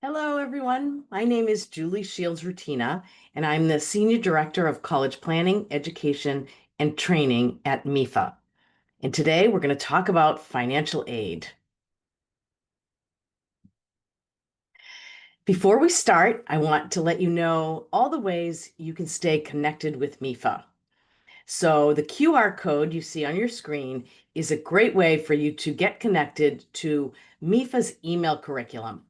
Hello, everyone. My name is Julie Shields Rutina, and I'm the Senior Director of College Planning, Education, and Training at MEFA. And today we're going to talk about financial aid. Before we start, I want to let you know all the ways you can stay connected with MEFA. So the QR code you see on your screen is a great way for you to get connected to MEFA's email curriculum.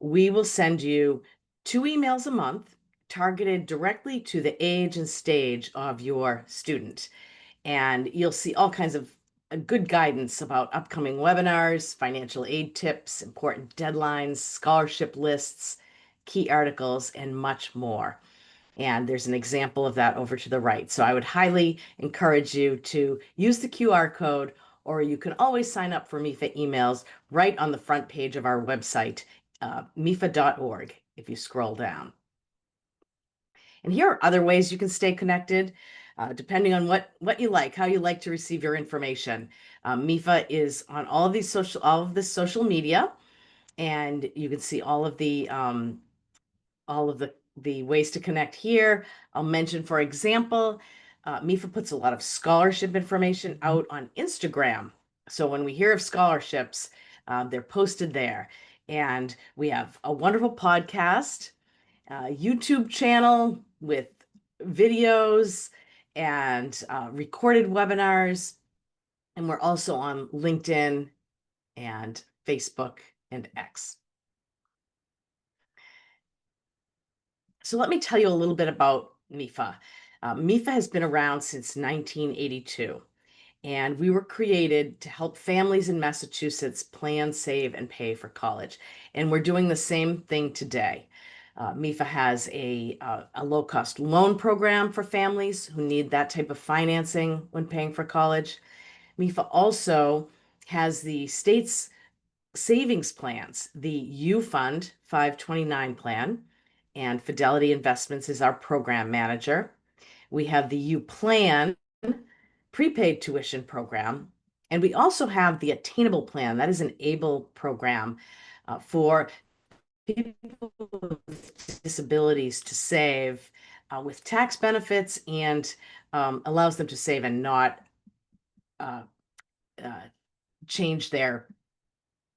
We will send you 2 emails a month targeted directly to the age and stage of your student. And you'll see all kinds of good guidance about upcoming webinars, financial aid tips, important deadlines, scholarship lists, key articles, and much more. And there's an example of that over to the right. So I would highly encourage you to use the QR code, or you can always sign up for MEFA emails right on the front page of our website, MEFA.org, if you scroll down. And here are other ways you can stay connected, depending on what you like, how you like to receive your information. MEFA is on all of this social media, and you can see all of the ways to connect here. I'll mention, for example, MEFA puts a lot of scholarship information out on Instagram. So when we hear of scholarships, they're posted there. And we have a wonderful podcast, YouTube channel with videos and recorded webinars. And we're also on LinkedIn and Facebook and X. So let me tell you a little bit about MEFA. MEFA has been around since 1982, and we were created to help families in Massachusetts plan, save, and pay for college. And we're doing the same thing today. MEFA has a low-cost loan program for families who need that type of financing when paying for college. MEFA also has the state's savings plans, the U Fund 529 plan, and Fidelity Investments is our program manager. We have the U Plan prepaid tuition program, and we also have the Attainable plan. That is an ABLE program for people with disabilities to save with tax benefits and allows them to save and not uh, uh, change their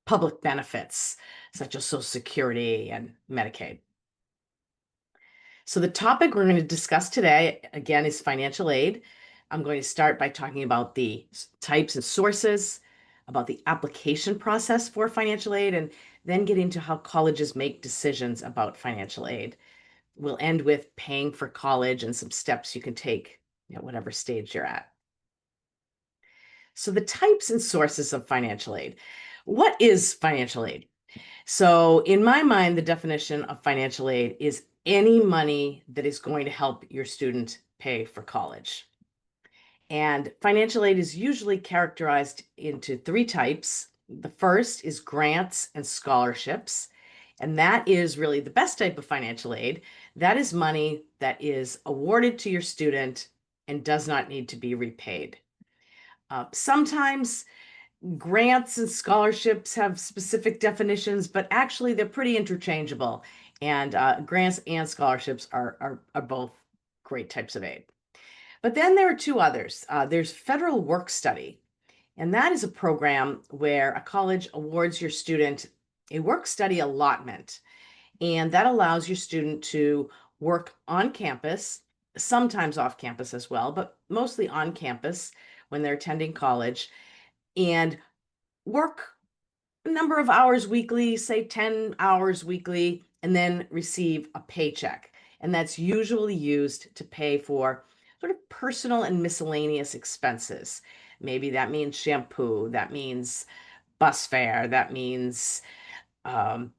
public benefits, such as Social Security and Medicaid. So the topic we're going to discuss today, again, is financial aid. I'm going to start by talking about the types and sources, about the application process for financial aid, and then get into how colleges make decisions about financial aid. We'll end with paying for college and some steps you can take at whatever stage you're at. So the types and sources of financial aid. What is financial aid? So in my mind, the definition of financial aid is any money that is going to help your student pay for college. And financial aid is usually characterized into three types. The first is grants and scholarships. And that is really the best type of financial aid. That is money that is awarded to your student and does not need to be repaid. Sometimes grants and scholarships have specific definitions, but actually they're pretty interchangeable. And grants and scholarships are both great types of aid. But then there are two others. There's federal work study, and that is a program where a college awards your student a work study allotment, and that allows your student to work on campus, sometimes off campus as well, but mostly on campus when they're attending college, and work a number of hours weekly, say 10 hours weekly, and then receive a paycheck. And that's usually used to pay for sort of personal and miscellaneous expenses. Maybe that means shampoo, that means bus fare, that means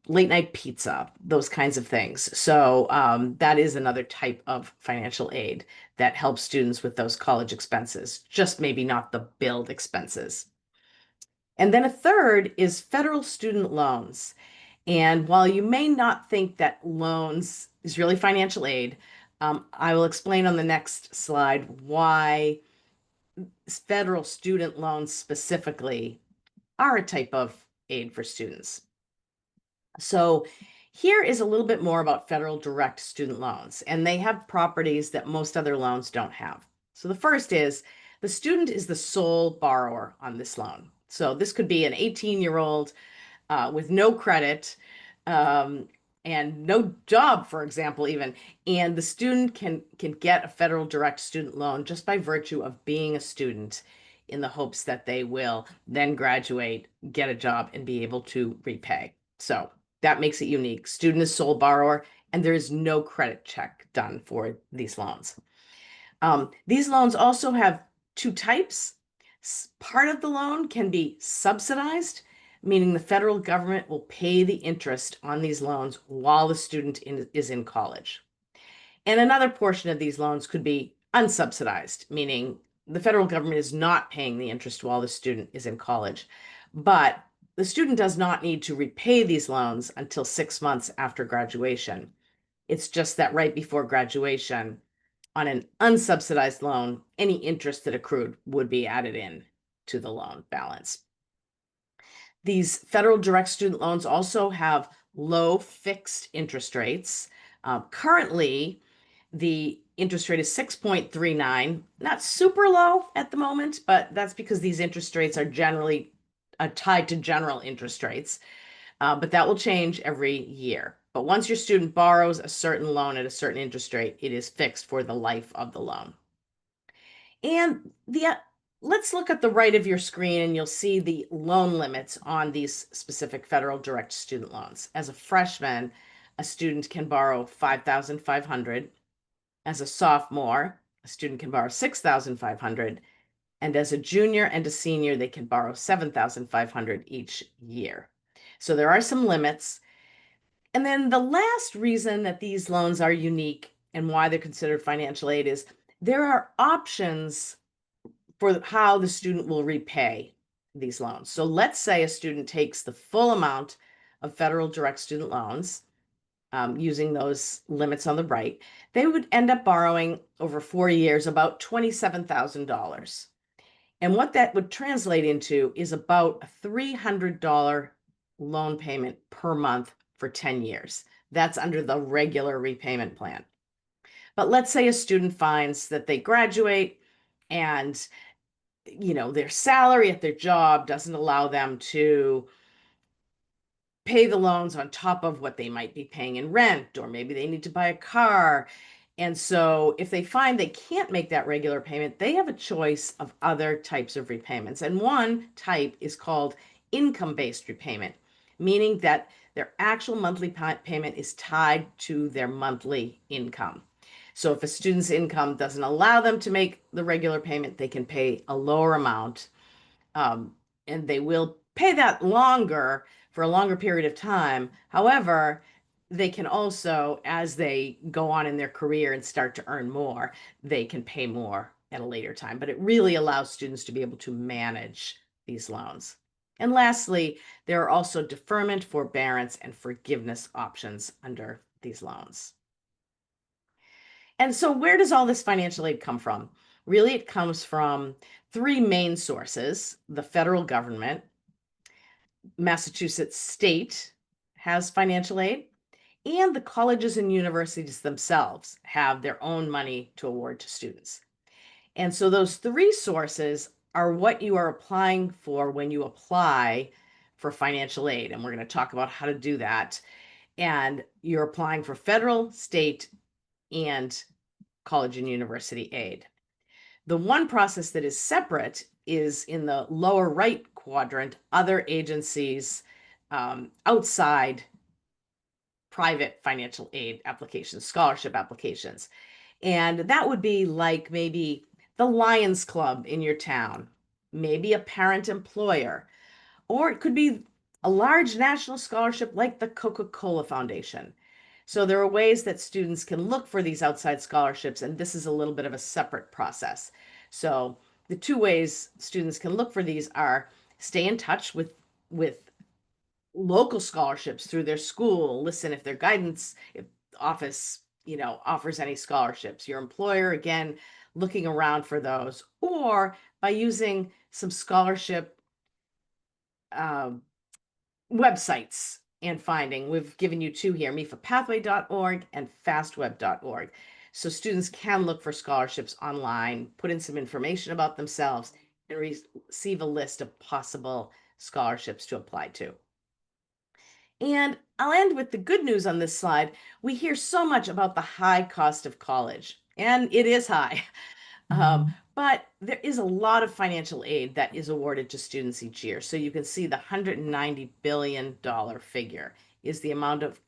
late night pizza, those kinds of things. So that is another type of financial aid that helps students with those college expenses, just maybe not the billed expenses. And then a third is federal student loans. And while you may not think that loans is really financial aid, I will explain on the next slide why federal student loans specifically are a type of aid for students. So Here is a little bit more about federal direct student loans, and they have properties that most other loans don't have. So the first is the student is the sole borrower on this loan. So this could be an 18-year-old with no credit um, and no job, for example, even. And the student can get a federal direct student loan just by virtue of being a student in the hopes that they will then graduate, get a job, and be able to repay. So that makes it unique. Student is sole borrower, and there is no credit check done for these loans. These loans also have two types. Part of the loan can be subsidized, meaning the federal government will pay the interest on these loans while the student is in college. And another portion of these loans could be unsubsidized, meaning the federal government is not paying the interest while the student is in college. But the student does not need to repay these loans until 6 months after graduation. It's just that right before graduation, on an unsubsidized loan, any interest that accrued would be added in to the loan balance. These federal direct student loans also have low fixed interest rates. Currently, the interest rate is 6.39, not super low at the moment, but that's because these interest rates are generally tied to general interest rates. But that will change every year. But once your student borrows a certain loan at a certain interest rate, it is fixed for the life of the loan. And let's look at the right of your screen and you'll see the loan limits on these specific federal direct student loans. As a freshman, a student can borrow 5,500. As a sophomore, a student can borrow 6,500. And as a junior and a senior, they can borrow 7,500 each year. So there are some limits. And then the last reason that these loans are unique and why they're considered financial aid is there are options for how the student will repay these loans. So let's say a student takes the full amount of federal direct student loans, using those limits on the right, they would end up borrowing over 4 years about $27,000. And what that would translate into is about a $300 loan payment per month for 10 years. That's under the regular repayment plan. But let's say a student finds that they graduate and their salary at their job doesn't allow them to pay the loans on top of what they might be paying in rent, or maybe they need to buy a car. And so if they find they can't make that regular payment, they have a choice of other types of repayments. And one type is called income-based repayment, meaning that their actual monthly payment is tied to their monthly income. So if a student's income doesn't allow them to make the regular payment, they can pay a lower amount, and they will pay that longer for a longer period of time. However, they can also, as they go on in their career and start to earn more, they can pay more at a later time. But it really allows students to be able to manage these loans. And lastly, there are also deferment, forbearance, and forgiveness options under these loans. And so, where does all this financial aid come from? Really, it comes from three main sources: the federal government, Massachusetts state has financial aid, and the colleges and universities themselves have their own money to award to students. And so those three sources are what you are applying for when you apply for financial aid. And we're going to talk about how to do that. And you're applying for federal, state, and college and university aid. The one process that is separate is in the lower right quadrant, other agencies outside private financial aid applications, scholarship applications. And that would be like maybe the Lions Club in your town, maybe a parent employer, or it could be a large national scholarship like the Coca-Cola Foundation. So there are ways that students can look for these outside scholarships, and this is a little bit of a separate process. So the two ways students can look for these are stay in touch with local scholarships through their school, listen if their guidance office, offers any scholarships. Your employer, again, looking around for those, or by using some scholarship uh, websites and finding. We've given you two here, mefapathway.org and fastweb.org. So students can look for scholarships online, put in some information about themselves, and receive a list of possible scholarships to apply to. And I'll end with the good news on this slide. We hear so much about the high cost of college, and it is high. But there is a lot of financial aid that is awarded to students each year. So you can see the $190 billion figure is the amount of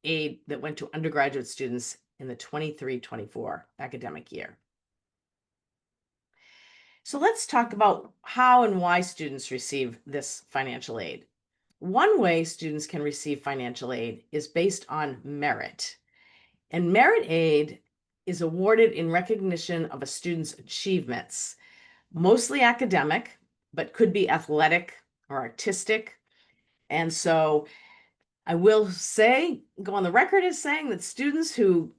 aid that went to undergraduate students in the 23-24 academic year. So let's talk about how and why students receive this financial aid. One way students can receive financial aid is based on merit. And merit aid is awarded in recognition of a student's achievements, mostly academic, but could be athletic or artistic. And so I will say, go on the record as saying that students who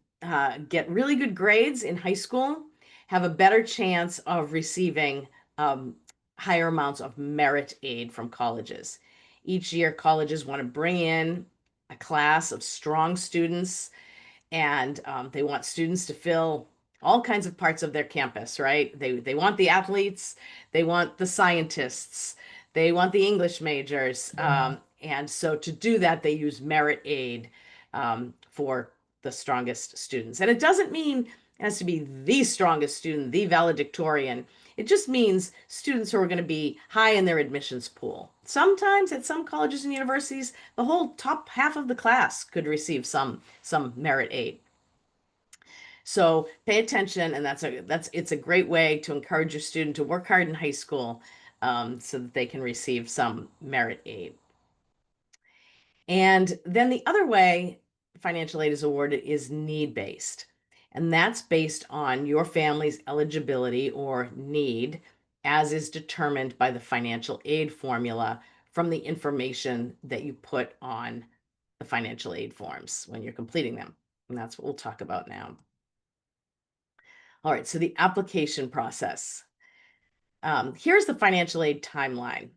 get really good grades in high school have a better chance of receiving higher amounts of merit aid from colleges. Each year, colleges want to bring in a class of strong students, and they want students to fill all kinds of parts of their campus, right? They want the athletes, they want the scientists, they want the English majors, and so to do that, they use merit aid for the strongest students. And it doesn't mean it has to be the strongest student, the valedictorian. It just means students who are going to be high in their admissions pool. Sometimes at some colleges and universities, the whole top half of the class could receive some merit aid. So pay attention, and it's a great way to encourage your student to work hard in high school so that they can receive some merit aid. And then the other way financial aid is awarded is need-based. And that's based on your family's eligibility or need, as is determined by the financial aid formula from the information that you put on the financial aid forms when you're completing them. And that's what we'll talk about now. All right, so the application process. Here's the financial aid timeline.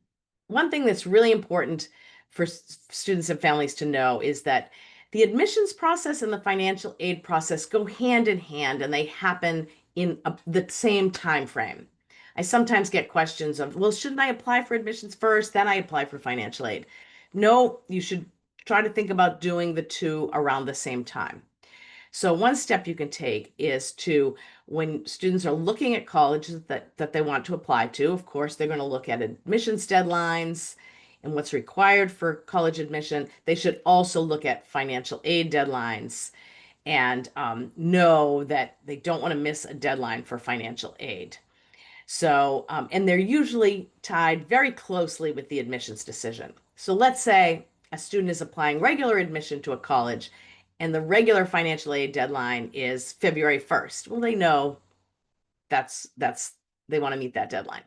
One thing that's really important for students and families to know is that the admissions process and the financial aid process go hand in hand, and they happen in the same time frame. I sometimes get questions of, well, shouldn't I apply for admissions first, then I apply for financial aid? No, you should try to think about doing the two around the same time. So one step you can take is to, when students are looking at colleges that they want to apply to, of course, they're going to look at admissions deadlines and what's required for college admission. They should also look at financial aid deadlines and know that they don't want to miss a deadline for financial aid. So, and they're usually tied very closely with the admissions decision. So let's say a student is applying regular admission to a college and the regular financial aid deadline is February 1st. Well, they know that's they want to meet that deadline.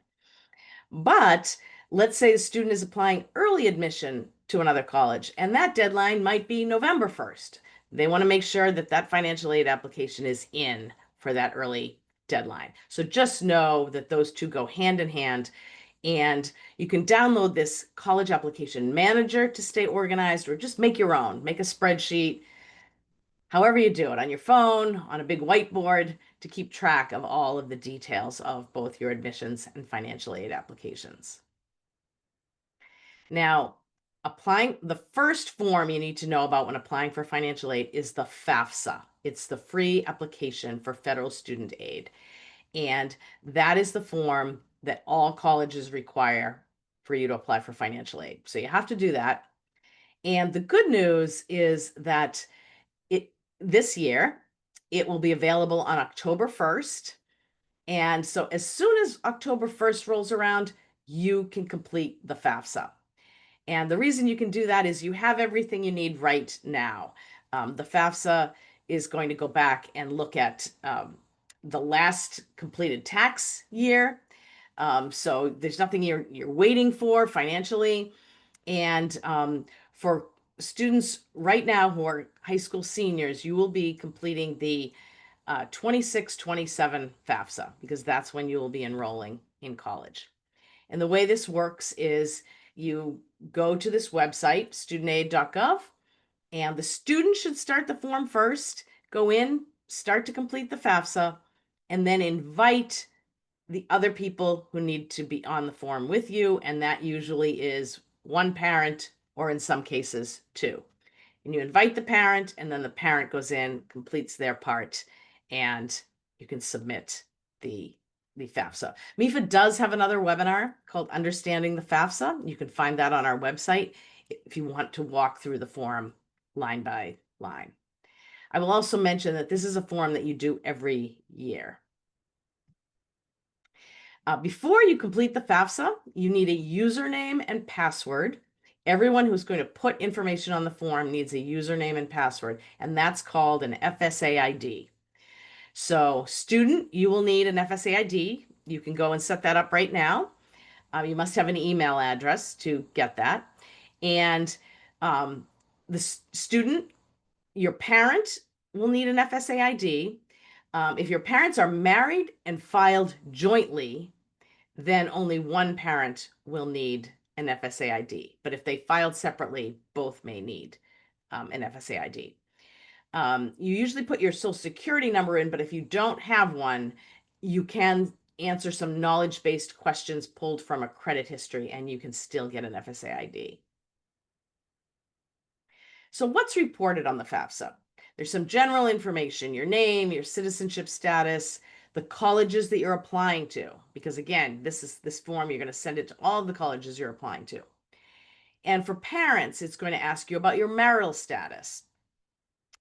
But let's say the student is applying early admission to another college and that deadline might be November 1st. They want to make sure that that financial aid application is in for that early deadline. So just know that those two go hand in hand, and you can download this college application manager to stay organized, or just make your own, make a spreadsheet, however you do it, on your phone, on a big whiteboard, to keep track of all of the details of both your admissions and financial aid applications. Now, applying, the first form you need to know about when applying for financial aid is the FAFSA. It's the free application for federal student aid. And that is the form that all colleges require for you to apply for financial aid. So you have to do that. And the good news is that this year it will be available on October 1st. And so as soon as October 1st rolls around, you can complete the FAFSA. And the reason you can do that is you have everything you need right now. The FAFSA is going to go back and look at the last completed tax year. So there's nothing you're waiting for financially. And for students right now who are high school seniors, you will be completing the 26-27 FAFSA, because that's when you will be enrolling in college. And the way this works is You go to this website, studentaid.gov, and the student should start the form first, go in, start to complete the FAFSA, and then invite the other people who need to be on the form with you. And that usually is one parent, or in some cases, two. And you invite the parent, and then the parent goes in, completes their part, and you can submit the FAFSA. MEFA does have another webinar called Understanding the FAFSA. You can find that on our website if you want to walk through the form line by line. I will also mention that this is a form that you do every year. Before you complete the FAFSA, you need a username and password. Everyone who's going to put information on the form needs a username and password, and that's called an FSA ID. So student, you will need an FSA ID. You can go and set that up right now. You must have an email address to get that. And the student, your parent will need an FSA ID. If your parents are married and filed jointly, then only one parent will need an FSA ID. But if they filed separately, both may need an FSA ID. You usually put your social security number in, but if you don't have one, you can answer some knowledge-based questions pulled from a credit history, and you can still get an FSA ID. So what's reported on the FAFSA? There's some general information, your name, your citizenship status, the colleges that you're applying to, because again, this form, you're going to send it to all of the colleges you're applying to. And for parents, it's going to ask you about your marital status.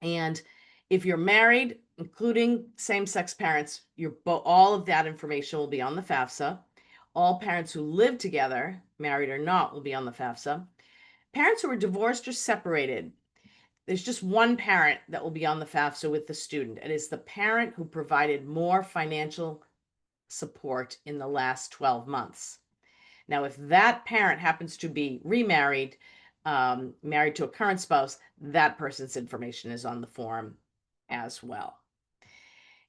And if you're married, including same-sex parents, all of that information will be on the FAFSA. All parents who live together, married or not, will be on the FAFSA. Parents who are divorced or separated, there's just one parent that will be on the FAFSA with the student. It is the parent who provided more financial support in the last 12 months. Now, if that parent happens to be remarried, married to a current spouse, that person's information is on the form as well.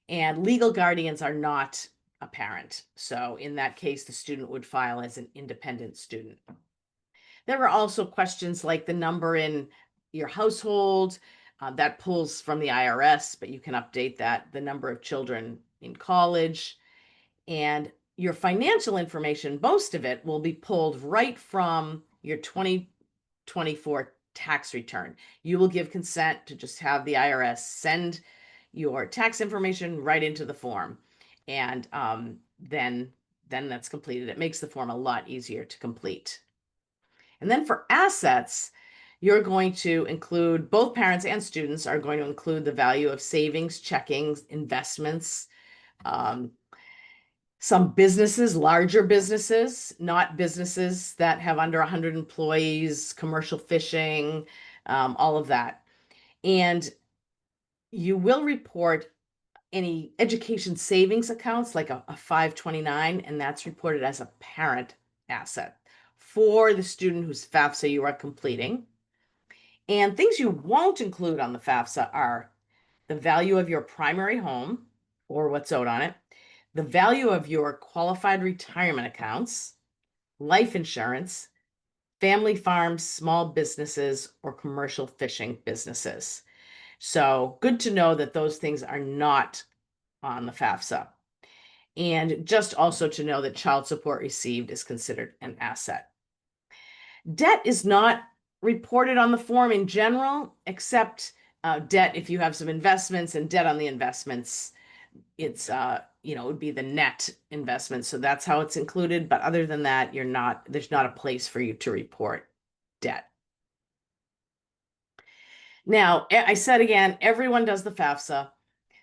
And legal guardians are not a parent. So in that case, the student would file as an independent student. There are also questions like the number in your household, that pulls from the IRS, but you can update that, the number of children in college, and your financial information, most of it will be pulled right from your 2024 tax return. You will give consent to just have the IRS send your tax information right into the form, and then that's completed. It makes the form a lot easier to complete. And then for assets, you're going to include, both parents and students are going to include the value of savings, checkings, investments, some businesses, larger businesses, not businesses that have under 100 employees, commercial fishing, all of that. And you will report any education savings accounts like a 529, and that's reported as a parent asset for the student whose FAFSA you are completing. And things you won't include on the FAFSA are the value of your primary home or what's owed on it, the value of your qualified retirement accounts, life insurance, family farms, small businesses, or commercial fishing businesses. So good to know that those things are not on the FAFSA. And just also to know that child support received is considered an asset. Debt is not reported on the form in general, except debt if you have some investments, and debt on the investments, it's it would be the net investment. So that's how it's included. But other than that, there's not a place for you to report debt. Now, I said again, everyone does the FAFSA.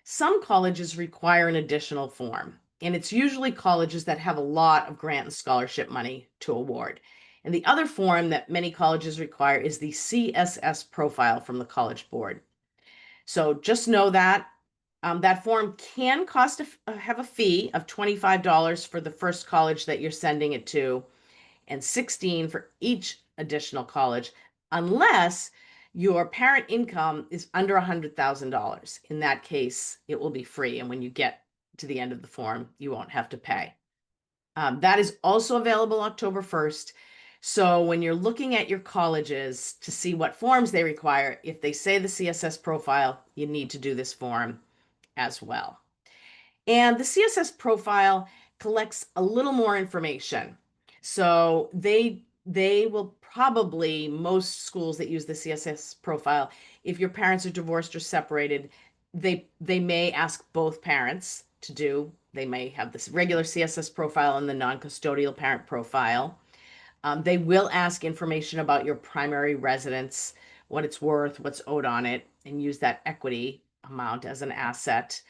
Some colleges require an additional form, and it's usually colleges that have a lot of grant and scholarship money to award. And the other form that many colleges require is the CSS profile from the College Board. So just know that that form can have a fee of $25 for the first college that you're sending it to, and $16 for each additional college, unless your parent income is under $100,000. In that case, it will be free, and when you get to the end of the form, you won't have to pay. That is also available October 1st. So when you're looking at your colleges to see what forms they require, if they say the CSS profile, you need to do this form as well. And the CSS profile collects a little more information. So they will probably, most schools that use the CSS profile, if your parents are divorced or separated, they may ask both parents to do. They may have this regular CSS profile and the non-custodial parent profile. They will ask information about your primary residence, what it's worth, what's owed on it, and use that equity amount as an asset.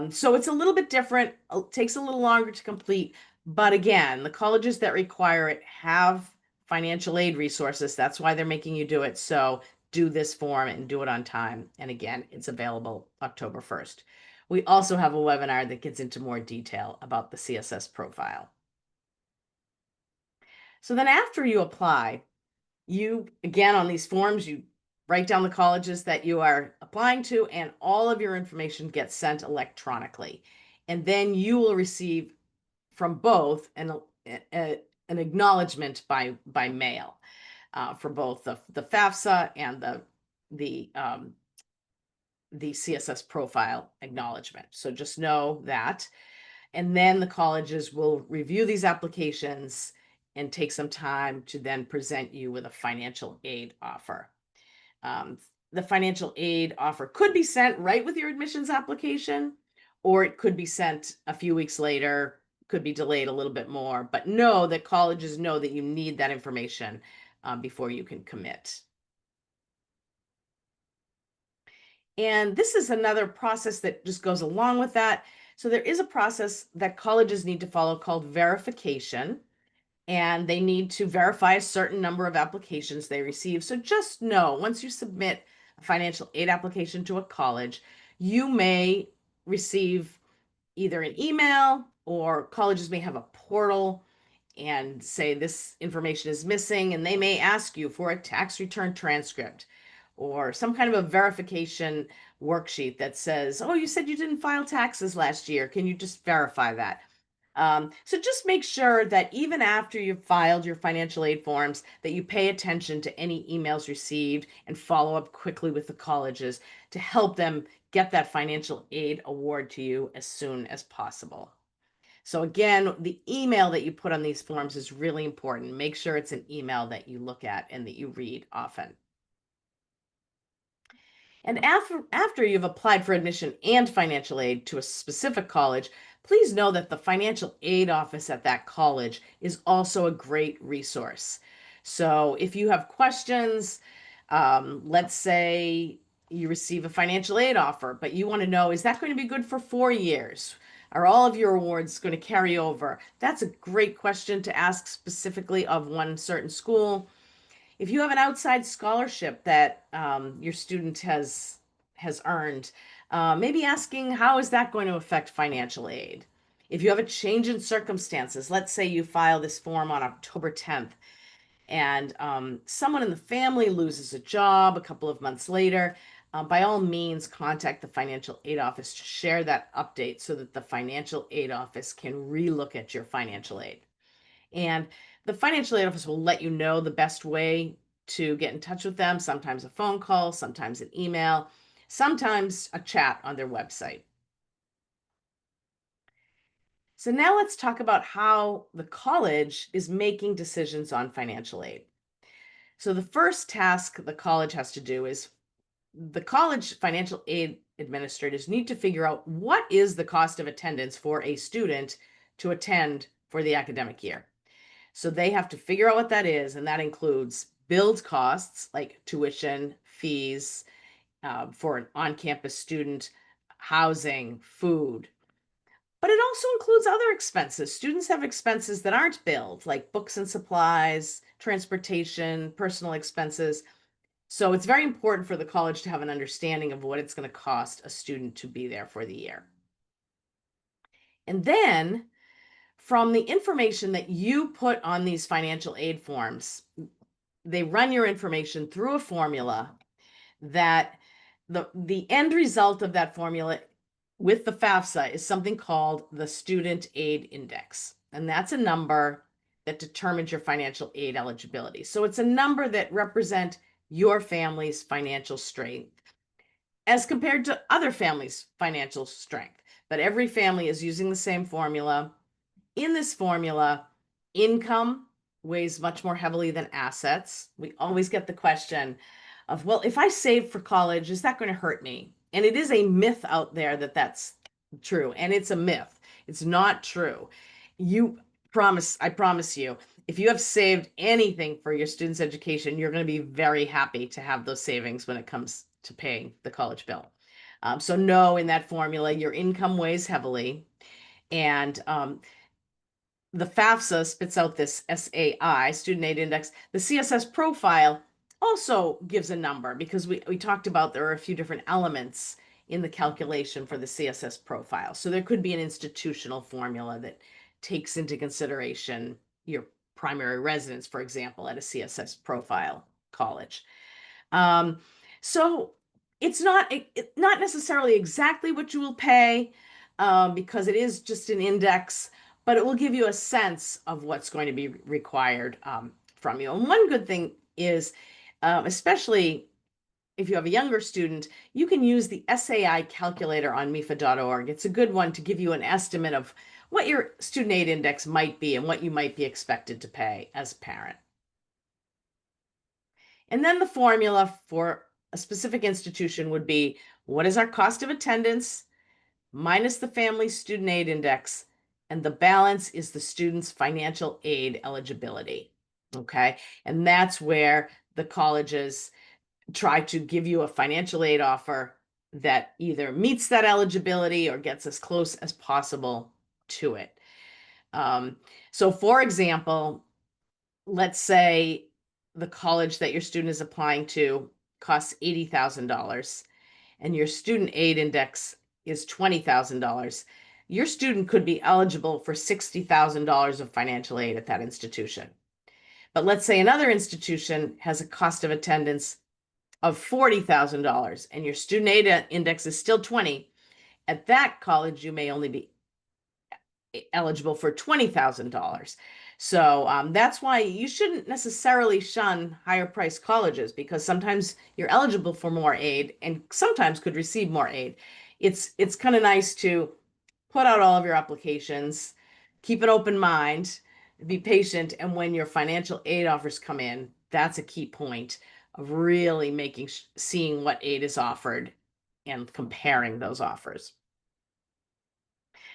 So it's a little bit different, takes a little longer to complete. But again, the colleges that require it have financial aid resources. That's why they're making you do it. So do this form and do it on time. And again, it's available October 1st. We also have a webinar that gets into more detail about the CSS profile. So then after you apply, you, again, on these forms, you write down the colleges that you are applying to, and all of your information gets sent electronically. And then you will receive from both an acknowledgement by mail for both the FAFSA and the CSS profile acknowledgement. So just know that. And then the colleges will review these applications and take some time to then present you with a financial aid offer. Um, the financial aid offer could be sent right with your admissions application, or it could be sent a few weeks later, could be delayed a little bit more. But know that colleges know that you need that information before you can commit. And this is another process that just goes along with that. So there is a process that colleges need to follow called verification, and they need to verify a certain number of applications they receive. So just know, once you submit a financial aid application to a college, you may receive either an email, or colleges may have a portal and say this information is missing, and they may ask you for a tax return transcript or some kind of a verification worksheet that says, oh, you said you didn't file taxes last year. Can you just verify that? So just make sure that even after you've filed your financial aid forms, that you pay attention to any emails received and follow up quickly with the colleges to help them get that financial aid award to you as soon as possible. So again, the email that you put on these forms is really important. Make sure it's an email that you look at and that you read often. And after you've applied for admission and financial aid to a specific college, please know that the financial aid office at that college is also a great resource. So if you have questions, let's say you receive a financial aid offer, but you want to know, is that going to be good for 4 years? Are all of your awards going to carry over? That's a great question to ask specifically of one certain school. If you have an outside scholarship that your student has earned, maybe asking how is that going to affect financial aid? If you have a change in circumstances, let's say you file this form on October 10th, and someone in the family loses a job a couple of months later, by all means, contact the financial aid office to share that update so that the financial aid office can relook at your financial aid. And the financial aid office will let you know the best way to get in touch with them, sometimes a phone call, sometimes an email, sometimes a chat on their website. So now let's talk about how the college is making decisions on financial aid. So the first task the college has to do is the college financial aid administrators need to figure out what is the cost of attendance for a student to attend for the academic year. So they have to figure out what that is, and that includes build costs like tuition, fees for an on-campus student, housing, food. But it also includes other expenses. Students have expenses that aren't billed, like books and supplies, transportation, personal expenses. So it's very important for the college to have an understanding of what it's going to cost a student to be there for the year. And then from the information that you put on these financial aid forms, they run your information through a formula that the end result of that formula with the FAFSA is something called the Student Aid Index. And that's a number that determines your financial aid eligibility. So it's a number that represents your family's financial strength as compared to other families' financial strength. But every family is using the same formula. In this formula, income weighs much more heavily than assets. We always get the question of, well, if I save for college, is that going to hurt me? And it is a myth out there that that's true. And it's a myth. It's not true. I promise you, if you have saved anything for your student's education, you're going to be very happy to have those savings when it comes to paying the college bill. So no, in that formula, your income weighs heavily. And the FAFSA spits out this SAI, Student Aid Index. The CSS profile also gives a number because we talked about there are a few different elements in the calculation for the CSS profile. So there could be an institutional formula that takes into consideration your primary residence, for example, at a CSS profile college. So it's not necessarily exactly what you will pay because it is just an index, but it will give you a sense of what's going to be required from you. And one good thing is, especially if you have a younger student, you can use the SAI calculator on MEFA.org. It's a good one to give you an estimate of what your student aid index might be and what you might be expected to pay as a parent. And then the formula for a specific institution would be, what is our cost of attendance minus the family student aid index, and the balance is the student's financial aid eligibility. Okay. And that's where the colleges try to give you a financial aid offer that either meets that eligibility or gets as close as possible to it. So for example, let's say the college that your student is applying to costs $80,000 and your student aid index is $20,000, your student could be eligible for $60,000 of financial aid at that institution. But let's say another institution has a cost of attendance of $40,000 and your student aid index is still 20. At that college, you may only be eligible for $20,000. So that's why you shouldn't necessarily shun higher priced colleges, because sometimes you're eligible for more aid and sometimes could receive more aid. It's kind of nice to put out all of your applications, keep an open mind, be patient, and when your financial aid offers come in, that's a key point of really seeing what aid is offered and comparing those offers.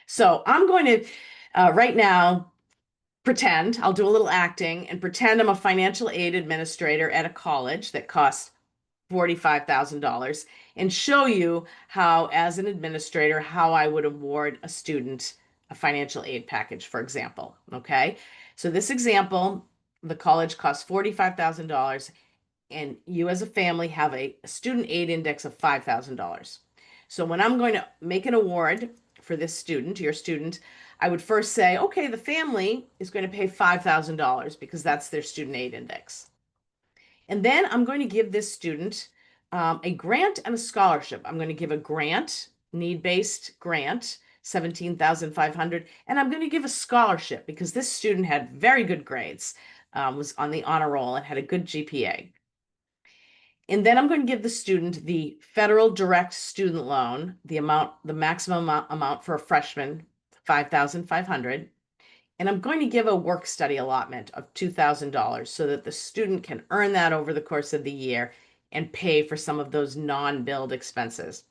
So I'm going to right now I'll do a little acting and pretend I'm a financial aid administrator at a college that costs $45,000 and show you how, as an administrator, how I would award a student a financial aid package, for example. Okay. So this example, the college costs $45,000 and you as a family have a student aid index of $5,000. So when I'm going to make an award for this student, your student, I would first say, okay, the family is going to pay $5,000 because that's their student aid index. And then I'm going to give this student a grant and a scholarship. I'm going to give a grant, need-based grant, 17,500, and I'm going to give a scholarship because this student had very good grades, was on the honor roll and had a good GPA. And then I'm going to give the student the federal direct student loan, the maximum amount for a freshman, 5,500. And I'm going to give a work study allotment of $2,000 so that the student can earn that over the course of the year and pay for some of those non-billed expenses.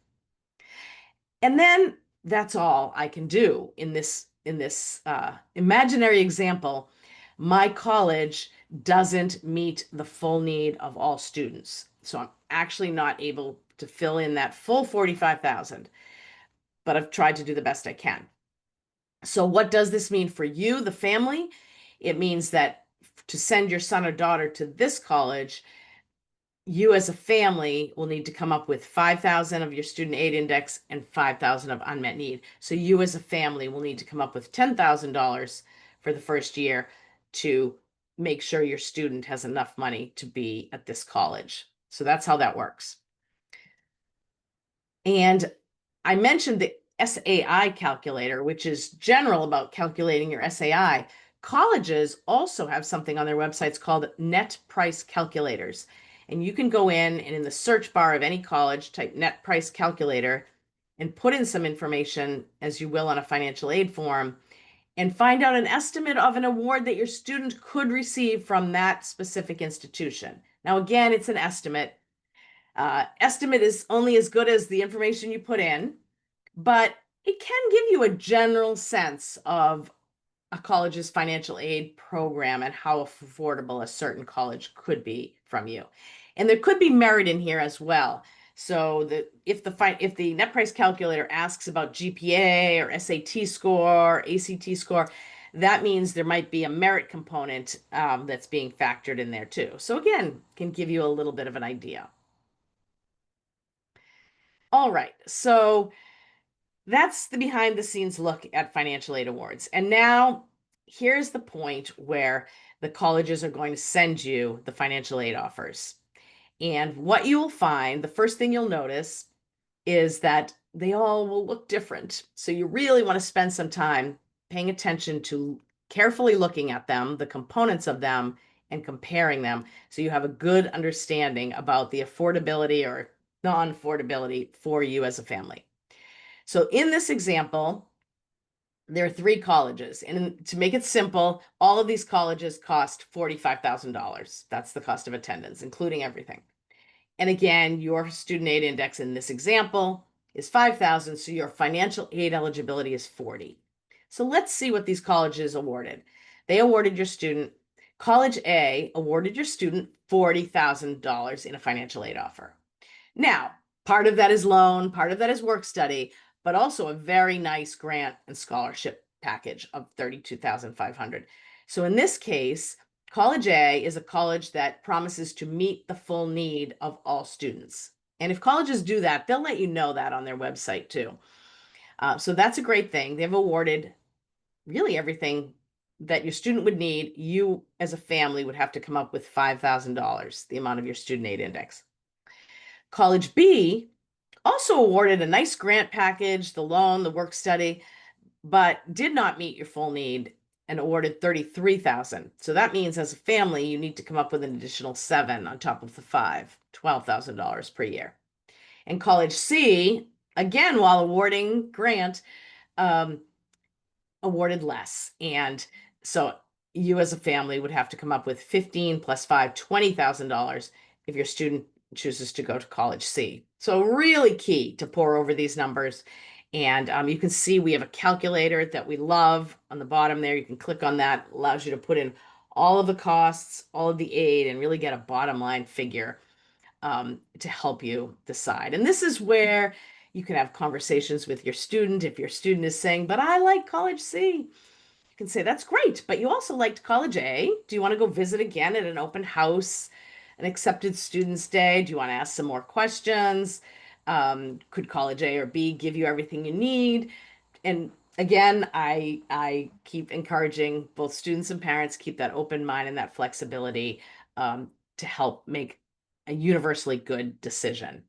And then that's all I can do in this imaginary example. My college doesn't meet the full need of all students. So I'm actually not able to fill in that full 45,000, but I've tried to do the best I can. So what does this mean for you, the family? It means that to send your son or daughter to this college, you as a family will need to come up with 5,000 of your student aid index and 5,000 of unmet need. So you as a family will need to come up with $10,000 for the first year to make sure your student has enough money to be at this college. So that's how that works. And I mentioned the SAI calculator, which is general about calculating your SAI, Colleges also have something on their websites called net price calculators. And you can go in and in the search bar of any college, type net price calculator and put in some information as you will on a financial aid form and find out an estimate of an award that your student could receive from that specific institution. Now, again, it's an estimate. Estimate is only as good as the information you put in, but it can give you a general sense of a college's financial aid program and how affordable a certain college could be from you. And there could be merit in here as well. So if the net price calculator asks about GPA or SAT score, ACT score, that means there might be a merit component that's being factored in there too. So again, can give you a little bit of an idea. All right, so that's the behind the scenes look at financial aid awards. And now here's the point where the colleges are going to send you the financial aid offers. And what you will find, the first thing you'll notice is that they all will look different. So you really want to spend some time paying attention to carefully looking at them, the components of them, and comparing them so you have a good understanding about the affordability or non-affordability for you as a family. So in this example, there are three colleges. And to make it simple, all of these colleges cost $45,000. That's the cost of attendance, including everything. And again, your student aid index in this example is 5,000, so your financial aid eligibility is 40. So let's see what these colleges awarded. They awarded your student, College A awarded your student $40,000 in a financial aid offer. Now, part of that is loan, part of that is work study, but also a very nice grant and scholarship package of $32,500. So in this case, College A is a college that promises to meet the full need of all students. And if colleges do that, they'll let you know that on their website too. So that's a great thing. They've awarded really everything that your student would need. You as a family would have to come up with $5,000, the amount of your student aid index. College B also awarded a nice grant package, the loan, the work study, but did not meet your full need and awarded 33,000. So that means as a family, you need to come up with an additional 7 on top of the 5, $12,000 per year. And College C, again, while awarding grant, awarded less. And so you as a family would have to come up with 15 plus 5, $20,000 if your student chooses to go to College C. So really key to pour over these numbers. And you can see we have a calculator that we love on the bottom there. You can click on that. It allows you to put in all of the costs, all of the aid, and really get a bottom line figure to help you decide. And this is where you can have conversations with your student. If your student is saying, but I like College C, you can say, that's great, but you also liked College A. Do you want to go visit again at an open house, an accepted students day? Do you want to ask some more questions? Could College A or B give you everything you need? And again, I keep encouraging both students and parents keep that open mind and that flexibility to help make a universally good decision.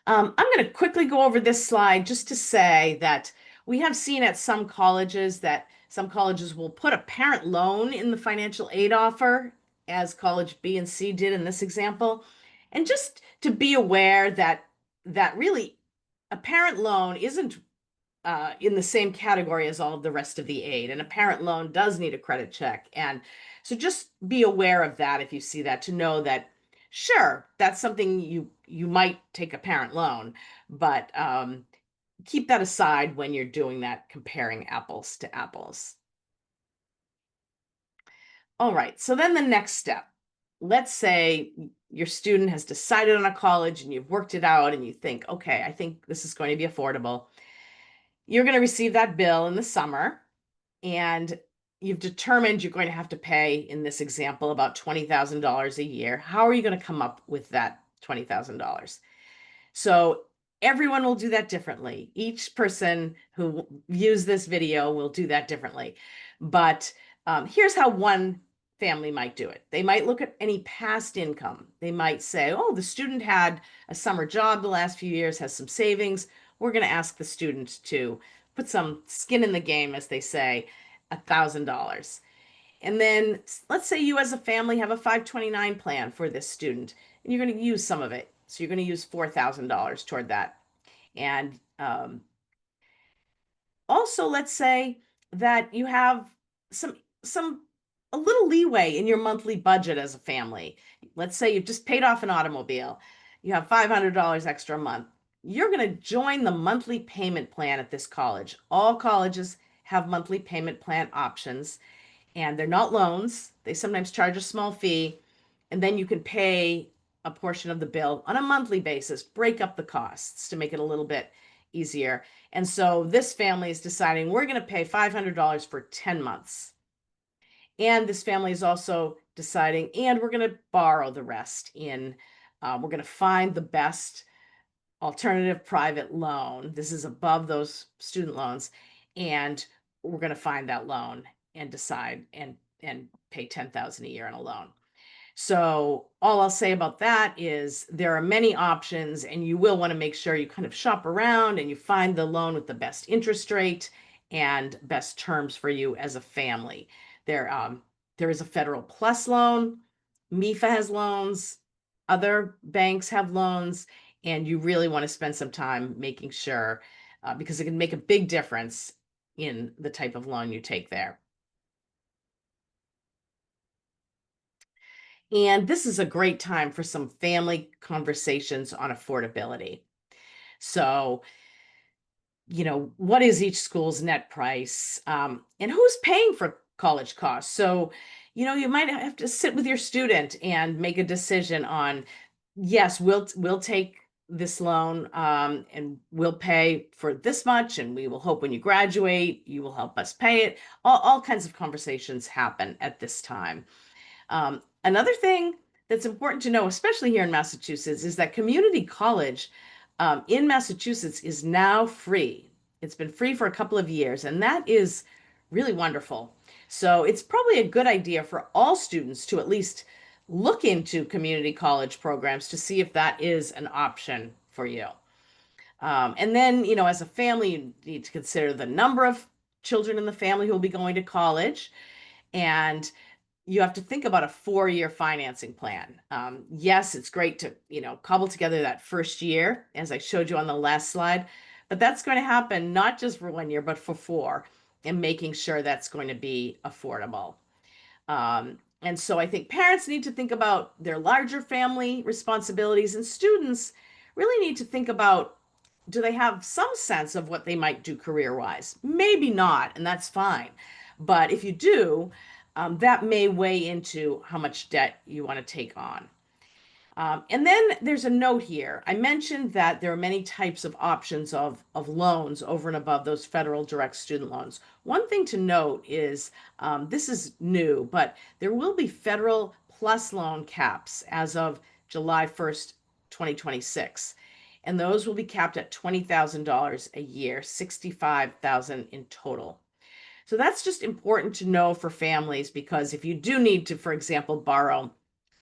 I'm going to quickly go over this slide just to say that we have seen at some colleges that some colleges will put a parent loan in the financial aid offer, as College B and C did in this example. And just to be aware that really a parent loan isn't in the same category as all of the rest of the aid. And a parent loan does need a credit check. And so just be aware of that if you see that, to know that, sure, that's something you might take a parent loan, but keep that aside when you're doing that, comparing apples to apples. All right, so then the next step. Let's say your student has decided on a college and you've worked it out and you think, okay, I think this is going to be affordable. You're going to receive that bill in the summer, and you've determined you're going to have to pay, in this example, about $20,000 a year. How are you going to come up with that $20,000? So everyone will do that differently. Each person who views this video will do that differently. But here's how one family might do it. They might look at any past income. They might say, oh, the student had a summer job the last few years, has some savings. We're going to ask the student to put some skin in the game, as they say, $1,000. And then let's say you as a family have a 529 plan for this student, and you're going to use some of it. So you're going to use $4,000 toward that. And also, let's say that you have some a little leeway in your monthly budget as a family. Let's say you've just paid off an automobile. You have $500 extra a month. You're going to join the monthly payment plan at this college. All colleges have monthly payment plan options, and they're not loans. They sometimes charge a small fee, and then you can pay a portion of the bill on a monthly basis, break up the costs to make it a little bit easier. And so this family is deciding we're going to pay $500 for 10 months. And this family is also deciding, and we're going to borrow the rest we're going to find the best alternative private loan. This is above those student loans. And we're going to find that loan and decide and pay 10,000 a year on a loan. So all I'll say about that is there are many options, and you will want to make sure you kind of shop around and you find the loan with the best interest rate and best terms for you as a family. There is a Federal Plus loan, MEFA has loans, other banks have loans, and you really want to spend some time making sure because it can make a big difference in the type of loan you take there. And this is a great time for some family conversations on affordability. So, what is each school's net price? And who's paying for college costs? So, you might have to sit with your student and make a decision on, yes, we'll take this loan and we'll pay for this much, and we will hope when you graduate, you will help us pay it. All kinds of conversations happen at this time. Another thing that's important to know, especially here in Massachusetts, is that community college in Massachusetts is now free. It's been free for a couple of years, and that is really wonderful. So it's probably a good idea for all students to at least look into community college programs to see if that is an option for you. And then, as a family, you need to consider the number of children in the family who will be going to college. And you have to think about a 4-year financing plan. Yes, it's great to, cobble together that first year, as I showed you on the last slide, but that's going to happen not just for 1 year, but for 4, and making sure that's going to be affordable. And so I think parents need to think about their larger family responsibilities, and students really need to think about, do they have some sense of what they might do career-wise? Maybe not, and that's fine. But if you do, that may weigh into how much debt you want to take on. And then there's a note here. I mentioned that there are many types of options of loans over and above those federal direct student loans. One thing to note is this is new, but there will be federal plus loan caps as of July 1st, 2026. And those will be capped at $20,000 a year, $65,000 in total. So that's just important to know for families, because if you do need to, for example, borrow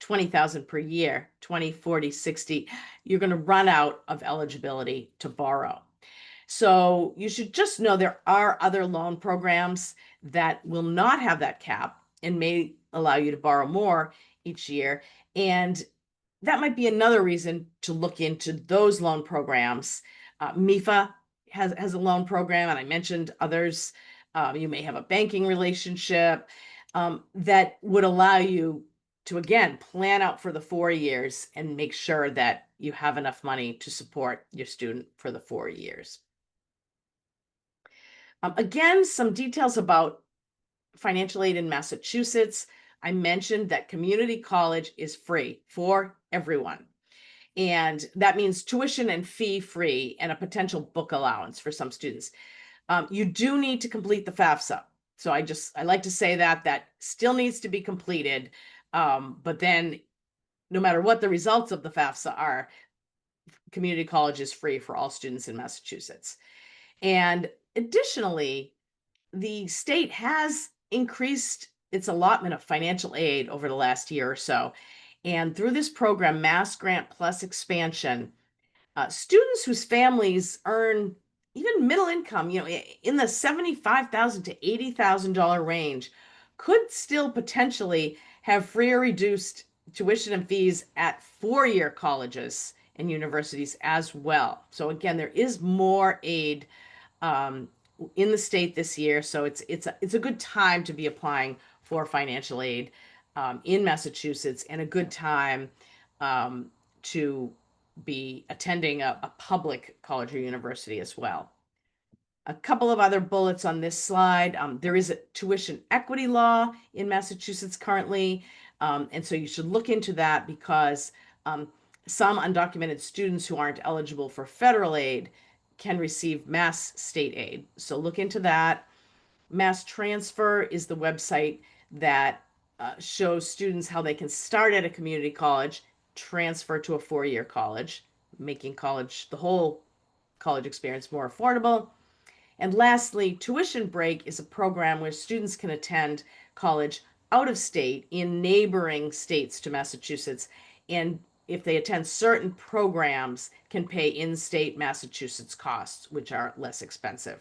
20,000 per year, 20, 40, 60, you're going to run out of eligibility to borrow. So you should just know there are other loan programs that will not have that cap and may allow you to borrow more each year. And that might be another reason to look into those loan programs. MEFA has a loan program, and I mentioned others. You may have a banking relationship that would allow you to, again, plan out for the 4 years and make sure that you have enough money to support your student for the 4 years. Again, some details about financial aid in Massachusetts. I mentioned that community college is free for everyone. And that means tuition and fee free and a potential book allowance for some students. You do need to complete the FAFSA. So I like to say that still needs to be completed. But then no matter what the results of the FAFSA are, community college is free for all students in Massachusetts. And additionally, the state has increased its allotment of financial aid over the last year or so. And through this program, Mass Grant Plus Expansion, students whose families earn even middle income, in the $75,000 to $80,000 range, could still potentially have free or reduced tuition and fees at four-year colleges and universities as well. So again, there is more aid um, in the state this year, so it's a good time to be applying for financial aid in Massachusetts, and a good time um, to be attending a public college or university as well. A couple of other bullets on this slide. There is a tuition equity law in Massachusetts currently, and so you should look into that because um, some undocumented students who aren't eligible for federal aid can receive mass state aid. So look into that. Mass Transfer is the website that shows students how they can start at a community college, transfer to a four-year college, making college, the whole college experience, more affordable. And lastly, Tuition Break is a program where students can attend college out of state in neighboring states to Massachusetts. And if they attend certain programs, can pay in-state Massachusetts costs, which are less expensive.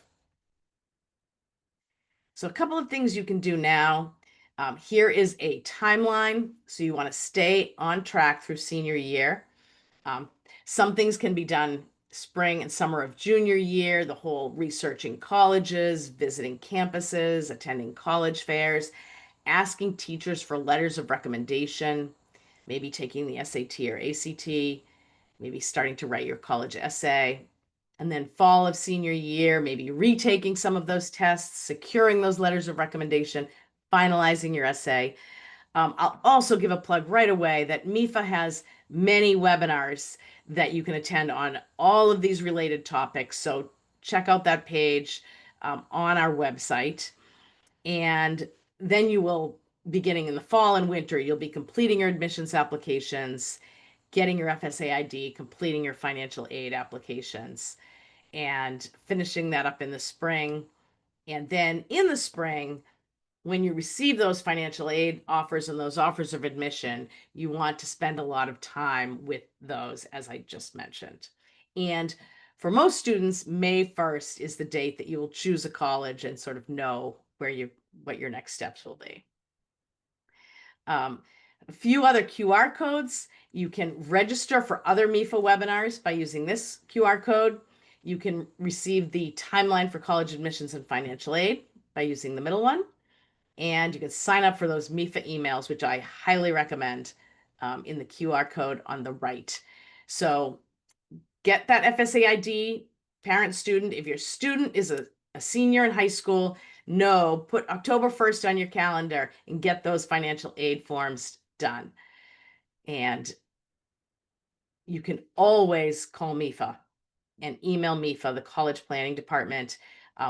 So a couple of things you can do now. Here is a timeline. So you want to stay on track through senior year. Um, some things can be done spring and summer of junior year, the whole researching colleges, visiting campuses, attending college fairs, asking teachers for letters of recommendation, maybe taking the SAT or ACT, maybe starting to write your college essay. And then fall of senior year, maybe retaking some of those tests, securing those letters of recommendation, finalizing your essay. I'll also give a plug right away that MEFA has many webinars that you can attend on all of these related topics. So check out that page on our website. And then you will, beginning in the fall and winter, you'll be completing your admissions applications, getting your FSA ID, completing your financial aid applications, and finishing that up in the spring. And then in the spring, when you receive those financial aid offers and those offers of admission, you want to spend a lot of time with those, as I just mentioned. And for most students, May 1st is the date that you will choose a college and sort of know what your next steps will be. A few other QR codes. You can register for other MEFA webinars by using this QR code. You can receive the timeline for college admissions and financial aid by using the middle one. And you can sign up for those MEFA emails, which I highly recommend in the QR code on the right. So get that FSA ID, parent, student. If your student is a senior in high school, put October 1st on your calendar and get those financial aid forms done. And you can always call MEFA and email MEFA, the college planning department,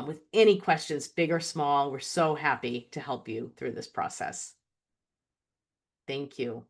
with any questions, big or small. We're so happy to help you through this process. Thank you.